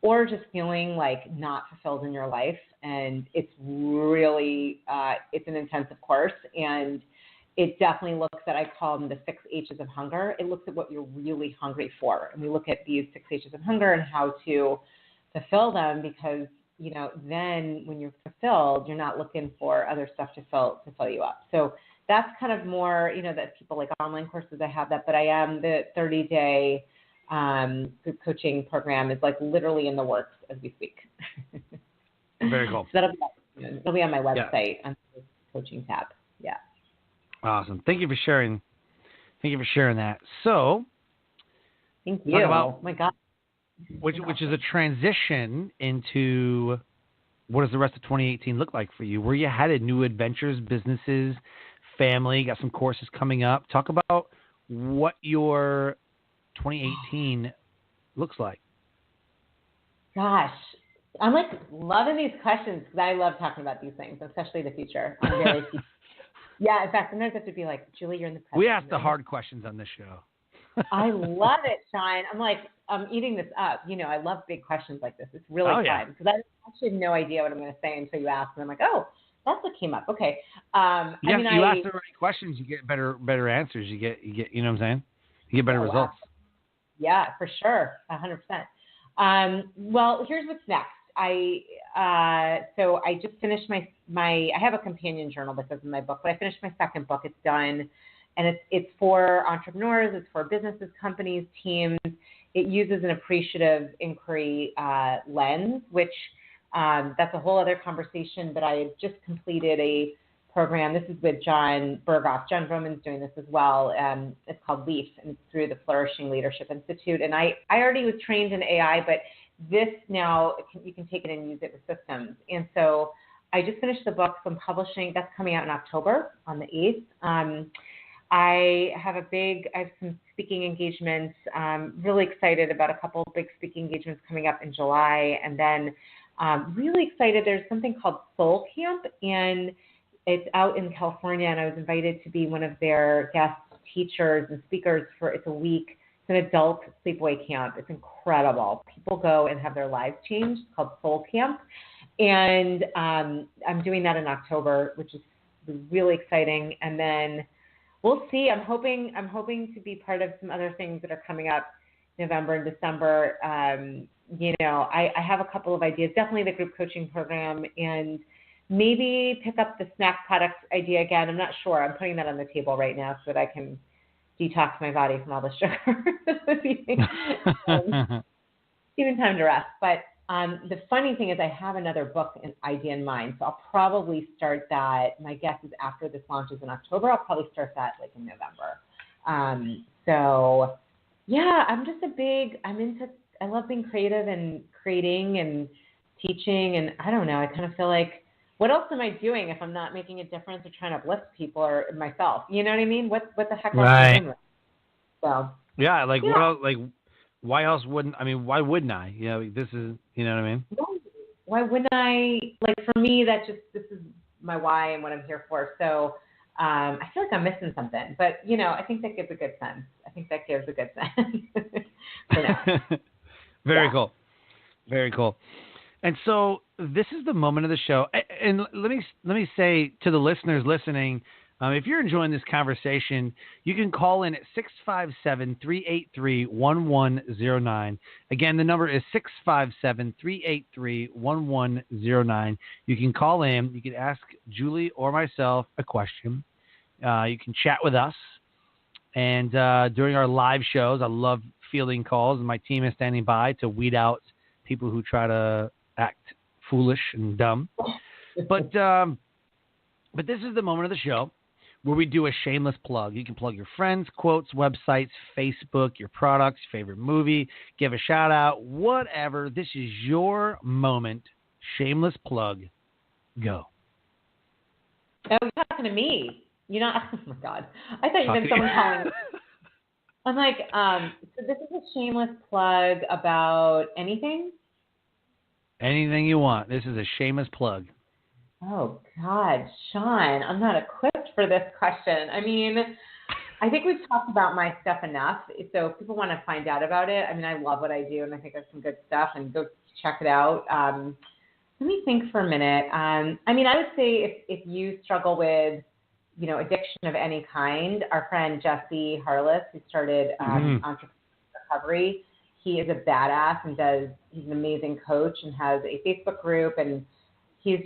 F: or just feeling like not fulfilled in your life. And it's really, it's an intensive course, and it definitely looks at, I call them the 6 H's of hunger. It looks at what you're really hungry for. And we look at these 6 H's of hunger and how to fulfill them, because, then when you're fulfilled, you're not looking for other stuff to fill you up. So that's kind of more, that people like online courses, I have that, but I am the 30-day group coaching program is like literally in the works as we speak.
E: Very cool.
F: So that'll be on my website on the coaching tab. Yeah.
E: Awesome. Thank you for sharing. That. So,
F: thank you. Oh my God.
E: Which is a transition into what does the rest of 2018 look like for you? Where you headed? New adventures, businesses, family. Got some courses coming up. Talk about what your 2018 looks like.
F: Gosh. I'm like loving these questions because I love talking about these things, especially the future. I'm very yeah, in fact, sometimes I have to be like, Julie, you're in the present.
E: We ask the hard questions on this show.
F: I love it, Sean. I'm like, I'm eating this up. I love big questions like this. It's really fun because I actually have no idea what I'm going to say until you ask, and I'm like, oh, that's what came up. Okay.
E: You ask the right questions, you get better answers. You get, you know what I'm saying? You get better results.
F: Wow. Yeah, for sure, 100%. Well, here's what's next. So I just finished I have a companion journal that goes in my book, but I finished my second book. It's done, and it's for entrepreneurs, it's for businesses, companies, teams. It uses an appreciative inquiry lens, which that's a whole other conversation. But I just completed a program. This is with John Berghoff. John Vroman's doing this as well. It's called LEAF, and it's through the Flourishing Leadership Institute. And I already was trained in AI, but this now, you can take it and use it with systems. And so I just finished the book, so I'm publishing. That's coming out in October on the 8th. I have some speaking engagements. Really excited about a couple of big speaking engagements coming up in July. And then really excited, there's something called Soul Camp, and it's out in California, and I was invited to be one of their guest teachers and speakers it's a week. It's an adult sleepaway camp. It's incredible. People go and have their lives changed. It's called Soul Camp. And I'm doing that in October, which is really exciting. And then we'll see. I'm hoping to be part of some other things that are coming up November and December. I have a couple of ideas, definitely the group coaching program, and maybe pick up the snack products idea again. I'm not sure. I'm putting that on the table right now so that I can detox my body from all the sugar. Even time to rest. But the funny thing is I have another book idea in mind, so I'll probably start that. My guess is after this launches in October, I'll probably start that like in November. So yeah, I love being creative and creating and teaching, and I don't know, I kind of feel like, what else am I doing if I'm not making a difference or trying to uplift people or myself? You know what I mean? What the heck else am I doing? So
E: yeah, what else? Like, why else wouldn't? I mean, why wouldn't I? This is, you know what I mean?
F: Why wouldn't I? Like, for me, this is my why and what I'm here for. So I feel like I'm missing something, but I think that gives a good sense. For now.
E: Very cool. Very cool. And so this is the moment of the show. And let me say to the listeners listening, if you're enjoying this conversation, you can call in at 657-383-1109. Again, the number is 657-383-1109. You can call in. You can ask Julie or myself a question. You can chat with us. And during our live shows, I love fielding calls, and my team is standing by to weed out people who try to act foolish and dumb. But this is the moment of the show where we do a shameless plug. You can plug your friends, quotes, websites, Facebook, your products, favorite movie, give a shout out, whatever. This is your moment. Shameless plug. Go.
F: Oh, you're talking to me. You're not. Oh my God. I thought you meant someone calling me. I'm like, so this is a shameless plug about anything?
E: Anything you want. This is a shameless plug.
F: Oh, God, Sean, I'm not equipped for this question. I mean, I think we've talked about my stuff enough. So if people want to find out about it, I mean, I love what I do, and I think I have some good stuff, and go check it out. Let me think for a minute. I mean, I would say if you struggle with, addiction of any kind, our friend Jesse Harless, who started Entrepreneur Recovery, he is a badass and he's an amazing coach and has a Facebook group, and he's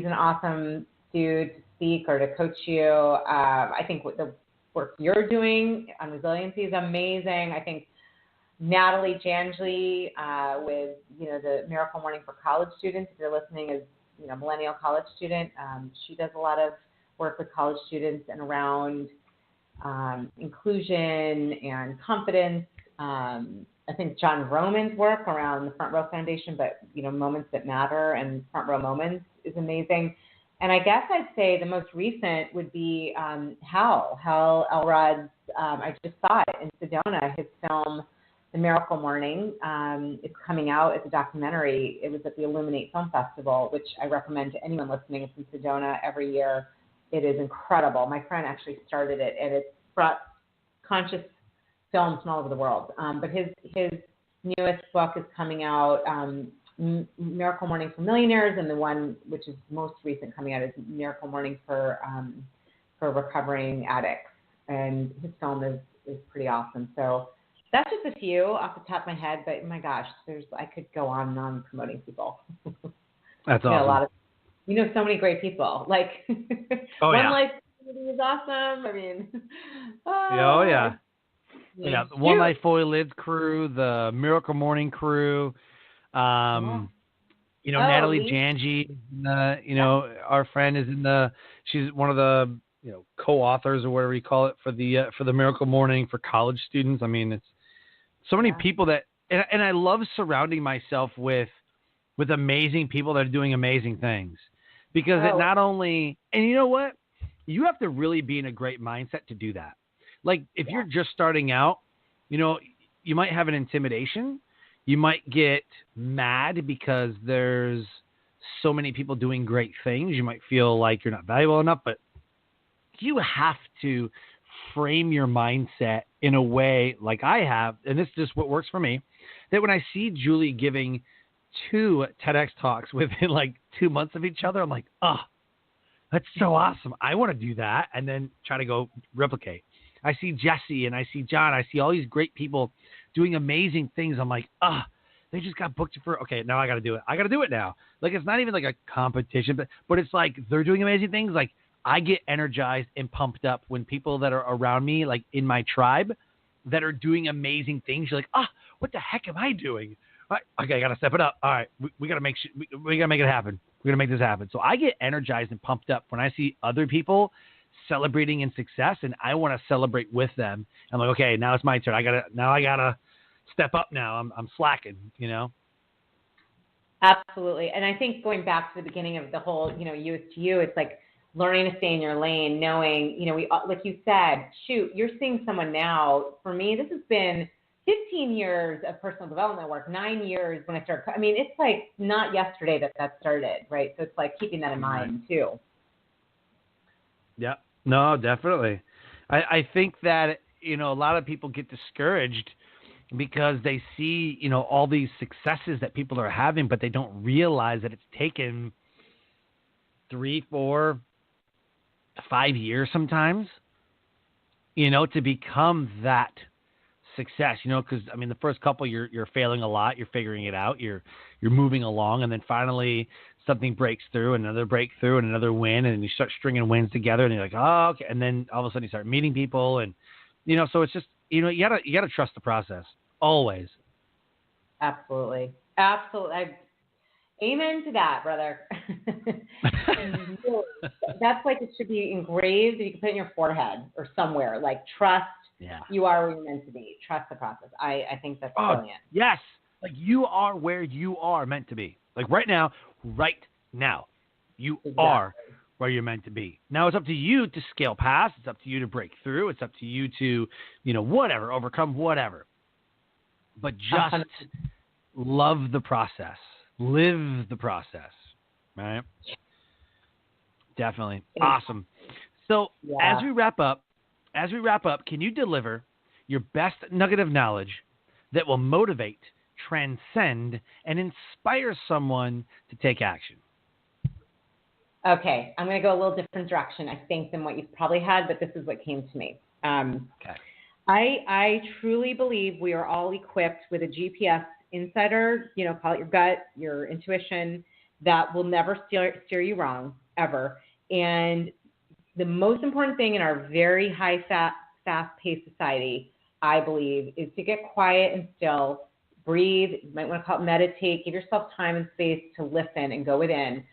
F: an awesome dude to speak or to coach you. I think what the work you're doing on resiliency is amazing. I think Natalie Janjli with, the Miracle Morning for college students, if you're listening as, millennial college student, she does a lot of work with college students and around inclusion and confidence. I think John Roman's work around the Front Row Foundation, but, moments that matter and front row moments is amazing. And I guess I'd say the most recent would be Hal Elrod's, I just saw it in Sedona, his film, The Miracle Morning. It's coming out as a documentary. It was at the Illuminate Film Festival, which I recommend to anyone listening. It's in Sedona every year. It is incredible. My friend actually started it, and it's brought conscious films from all over the world. But his newest book is coming out, Miracle Morning for Millionaires, and the one which is most recent coming out is Miracle Morning for recovering addicts. And his film is pretty awesome. So that's just a few off the top of my head. But my gosh, I could go on and on promoting people.
E: That's awesome.
F: So many great people. Like One Life Community is awesome. I mean,
E: Yeah, the One Life Fully Lived crew, the Miracle Morning crew, Natalie Janji, our friend is she's one of the, co-authors or whatever you call it for the Miracle Morning for college students. I mean, it's so many people and I love surrounding myself with amazing people that are doing amazing things, because it not only, and you know what, you have to really be in a great mindset to do that. Like if you're just starting out, you might have an intimidation. You might get mad because there's so many people doing great things. You might feel like you're not valuable enough, but you have to frame your mindset in a way like I have, and this is just what works for me, that when I see Julie giving 2 TEDx talks within like 2 months of each other, I'm like, oh, that's so awesome. I want to do that, and then try to go replicate. I see Jesse and I see John. I see all these great people doing amazing things. I'm like, they just got booked okay, now I got to do it. I got to do it now. Like, it's not even like a competition, but it's like they're doing amazing things. Like, I get energized and pumped up when people that are around me, like in my tribe, that are doing amazing things. You're like, what the heck am I doing? Okay, I got to step it up. All right, we got to we got to make it happen. We're going to make this happen. So I get energized and pumped up when I see other people celebrating in success, and I want to celebrate with them. I'm like, okay, now it's my turn. I gotta step up now. I'm slacking,
F: Absolutely. And I think going back to the beginning of the whole, You-est You, it's like learning to stay in your lane, knowing, we, like you said, shoot, you're seeing someone now. For me, this has been 15 years of personal development work, 9 years when I started. I mean, it's like not yesterday that started, right? So it's like keeping that in mind too.
E: Yeah. No, definitely. I think that, a lot of people get discouraged because they see, all these successes that people are having, but they don't realize that it's taken 3, 4, 5 years sometimes, to become that success, because the first couple you're failing a lot, you're figuring it out, you're moving along, and then finally something breaks through, another breakthrough, and another win, and you start stringing wins together, and you're like, oh, okay, and then all of a sudden you start meeting people, and so it's just you gotta trust the process always.
F: Absolutely. Amen to that, brother. That's like it should be engraved. You can put it in your forehead or somewhere. Like trust.
E: Yeah.
F: You are where you're meant to be. Trust the process. I think that's brilliant.
E: Yes. Like you are where you are meant to be. Like right now, you are where you're meant to be. Now it's up to you to scale past. It's up to you to break through. It's up to you to, whatever, overcome whatever. But just love the process. Live the process. Right? Definitely. Awesome. So as we wrap up, can you deliver your best nugget of knowledge that will motivate, transcend, and inspire someone to take action?
F: Okay, I'm going to go a little different direction, I think, than what you've probably had, but this is what came to me.
E: Okay.
F: I truly believe we are all equipped with a GPS insider, call it your gut, your intuition, that will never steer you wrong, ever. And the most important thing in our very fast-paced society, I believe, is to get quiet and still, breathe. You might want to call it meditate. Give yourself time and space to listen and go within.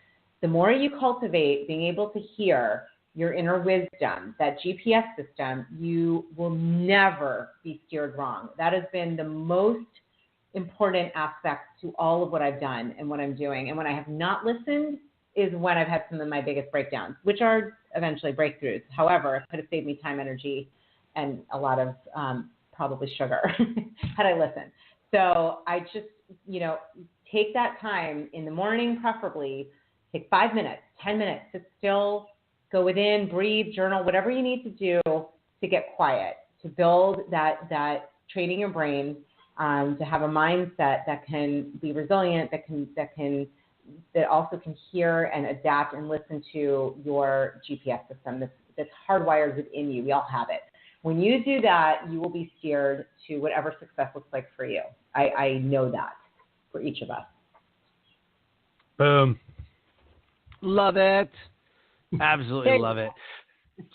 F: The more you cultivate being able to hear your inner wisdom, that GPS system, you will never be steered wrong. That has been the most important aspect to all of what I've done and what I'm doing. And when I have not listened is when I've had some of my biggest breakdowns, which are eventually breakthroughs. However, it could have saved me time, energy, and a lot of probably sugar had I listened. So I just, take that time in the morning, preferably, take 5 minutes, 10 minutes, sit still, go within, breathe, journal, whatever you need to do to get quiet, to build that training your brain, to have a mindset that can be resilient, that also can hear and adapt and listen to your GPS system that's hardwired within you. We all have it. When you do that, you will be steered to whatever success looks like for you. I know that for each of us.
E: Boom. Love it. Absolutely love it.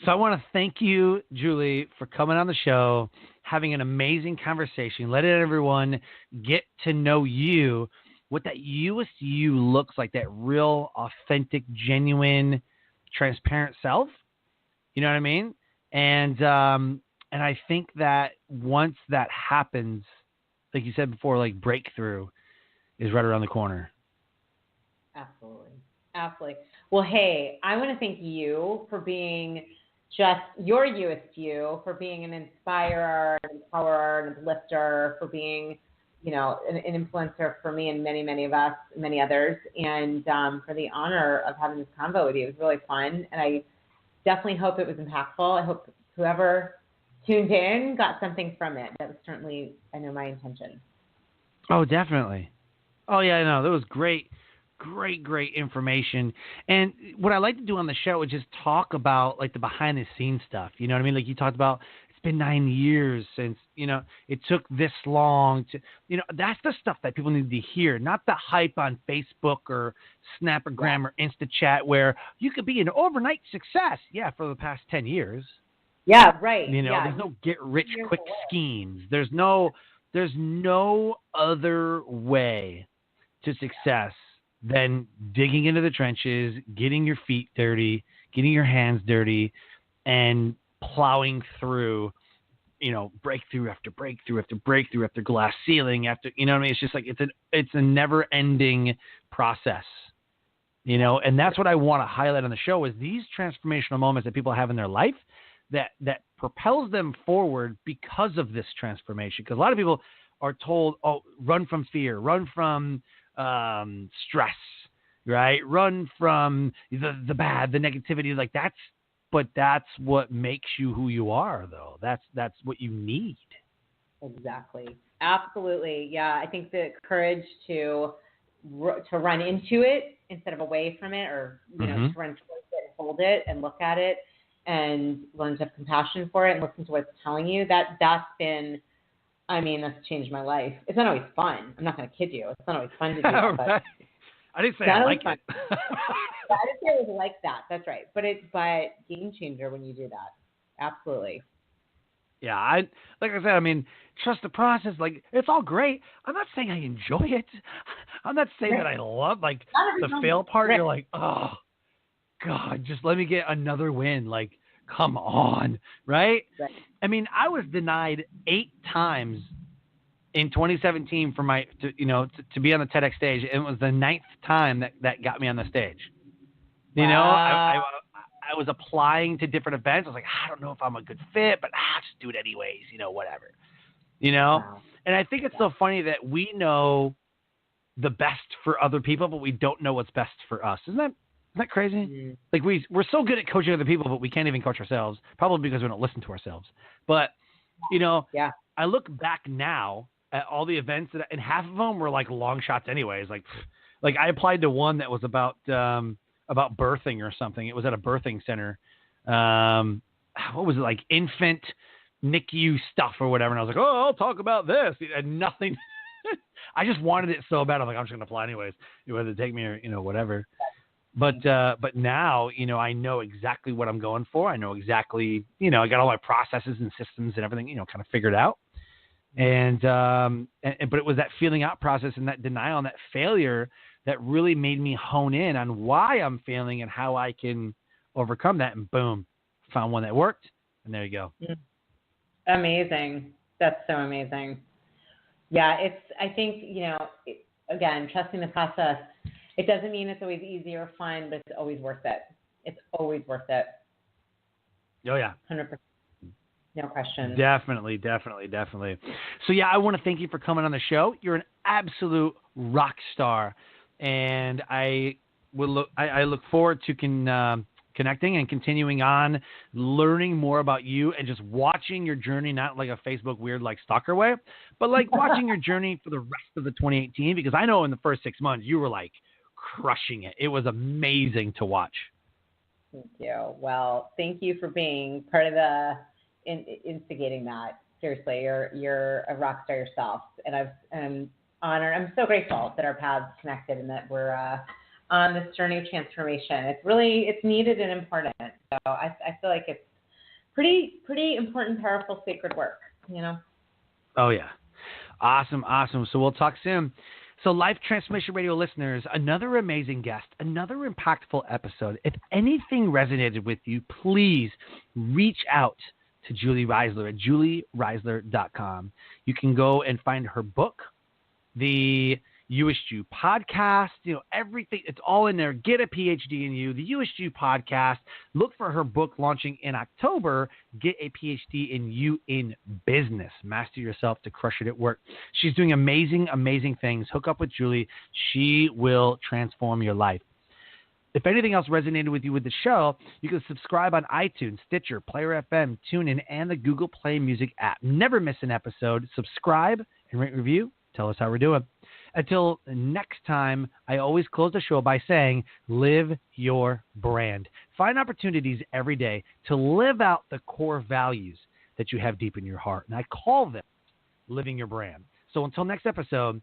E: So I want to thank you, Julie, for coming on the show, having an amazing conversation, letting everyone get to know you, what that You-est You looks like, that real, authentic, genuine, transparent self. You know what I mean? And I think that once that happens, like you said before, like breakthrough is right around the corner.
F: Absolutely. Well, hey, I want to thank you for being just your You-est You, for being an inspirer, an empowerer, an uplifter, for being, an influencer for me and many, many of us, many others, and for the honor of having this convo with you. It was really fun, and I definitely hope it was impactful. I hope whoever tuned in got something from it. That was certainly, I know, my intention.
E: Oh, definitely. Oh, yeah, I know. That was great information. And what I like to do on the show is just talk about like the behind the scenes stuff. You know what I mean? Like you talked about, it's been 9 years since, it took this long to, that's the stuff that people need to hear, not the hype on Facebook or Snapgram or InstaChat where you could be an overnight success. Yeah. For the past 10 years.
F: Yeah. Right.
E: There's no get rich quick schemes. There's no other way to success than digging into the trenches, getting your feet dirty, getting your hands dirty, and plowing through, breakthrough after breakthrough after breakthrough after glass ceiling after, it's just like it's a never-ending process, and that's what I want to highlight on the show is these transformational moments that people have in their life that propels them forward because of this transformation. Because a lot of people are told, oh, run from fear, run from stress, right? Run from the bad, the negativity. Like that's but that's what makes you who you are, though. That's what you need.
F: Exactly. Absolutely. Yeah. I think the courage to run into it instead of away from it, or, you know, to run towards it and hold it and look at it and learn to have compassion for it and listen to what it's telling you, that's been, I mean, that's changed my life. It's not always fun. I'm not going to kid you. It's not always fun to do that. But
E: I didn't say I like it.
F: I didn't say it was like that. That's right. But game changer when you do that. Absolutely.
E: Yeah, like I said, I mean, trust the process. Like, it's all great. I'm not saying I enjoy it. I'm not saying that I love, like, the fail part. You're like, oh, God, just let me get another win. Like, come on, right? I mean, I was denied 8 times in 2017 for to be on the TEDx stage. It was the 9th time that got me on the stage. You know, I was applying to different events. I was like, I don't know if I'm a good fit, but just do it anyways, you know, whatever. You know? Wow. And I think it's so funny that we know the best for other people, but we don't know what's best for us. Isn't that crazy? Mm-hmm. Like we're so good at coaching other people, but we can't even coach ourselves, probably because we don't listen to ourselves. But, you know, I look back now at all the events and half of them were like long shots anyways. Like I applied to one that was about birthing or something. It was at a birthing center. What was it, like infant NICU stuff or whatever. And I was like, oh, I'll talk about this. And nothing. I just wanted it so bad. I'm like, I'm just going to apply anyways. Whether it take me or, you know, whatever. But now, you know, I know exactly what I'm going for. I know exactly, you know, I got all my processes and systems and everything, you know, kind of figured out. But it was that feeling out process and that denial and that failure that really made me hone in on why I'm failing and how I can overcome that. And boom, found one that worked. And there you go.
F: Amazing. That's so amazing. Yeah, I think, you know, again, trusting the process, it doesn't mean it's always easy or fun, but it's always worth it. It's always worth it.
E: Oh, yeah.
F: 100%. No question.
E: Definitely. So, yeah, I want to thank you for coming on the show. You're an absolute rock star. And I look forward to connecting and continuing on learning more about you and just watching your journey, not like a Facebook weird like stalker way, but like watching your journey for the rest of the 2018, because I know in the first 6 months you were like crushing it. It was amazing to watch.
F: Thank you. Well, thank you for being part of the instigating that. Seriously, you're a rock star yourself, and I'm honored. I'm so grateful that our paths connected and that we're on this journey of transformation. It's needed and important. So I feel like it's pretty important, powerful, sacred work, you know?
E: Oh, yeah. Awesome. So we'll talk soon. So Life Transformation Radio listeners, another amazing guest, another impactful episode. If anything resonated with you, please reach out to Julie Reisler at juliereisler.com. You can go and find her book, the You-est You podcast, you know, everything. It's all in there. Get a PhD in You, the You-est You podcast. Look for her book launching in October. Get a PhD in You in Business. Master yourself to crush it at work. She's doing amazing, amazing things. Hook up with Julie. She will transform your life. If anything else resonated with you with the show, you can subscribe on iTunes, Stitcher, Player FM, TuneIn, and the Google Play Music app. Never miss an episode. Subscribe and rate review. Tell us how we're doing. Until next time, I always close the show by saying, live your brand. Find opportunities every day to live out the core values that you have deep in your heart. And I call them living your brand. So until next episode,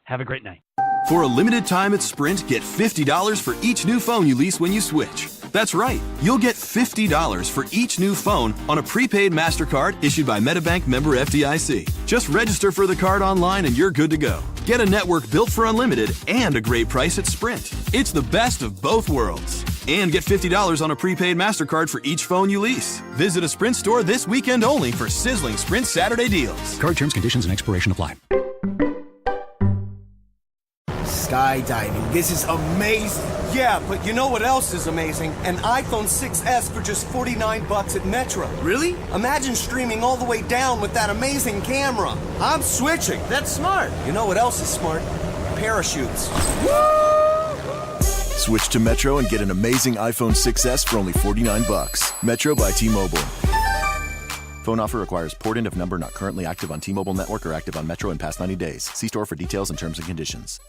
E: have a great night.
G: For a limited time at Sprint, get $50 for each new phone you lease when you switch. That's right. You'll get $50 for each new phone on a prepaid MasterCard issued by MetaBank member FDIC. Just register for the card online and you're good to go. Get a network built for unlimited and a great price at Sprint. It's the best of both worlds. And get $50 on a prepaid MasterCard for each phone you lease. Visit a Sprint store this weekend only for sizzling Sprint Saturday deals. Card terms, conditions, and expiration apply.
A: Skydiving. This is amazing.
B: Yeah, but you know what else is amazing? An iPhone 6S for just $49 at Metro.
A: Really?
B: Imagine streaming all the way down with that amazing camera.
A: I'm switching. That's smart.
B: You know what else is smart? Parachutes.
A: Woo!
C: Switch to Metro and get an amazing iPhone 6s for only $49. Metro by T-Mobile. Phone offer requires port-in of number not currently active on T-Mobile network or active on Metro in past 90 days. See store for details and terms and conditions.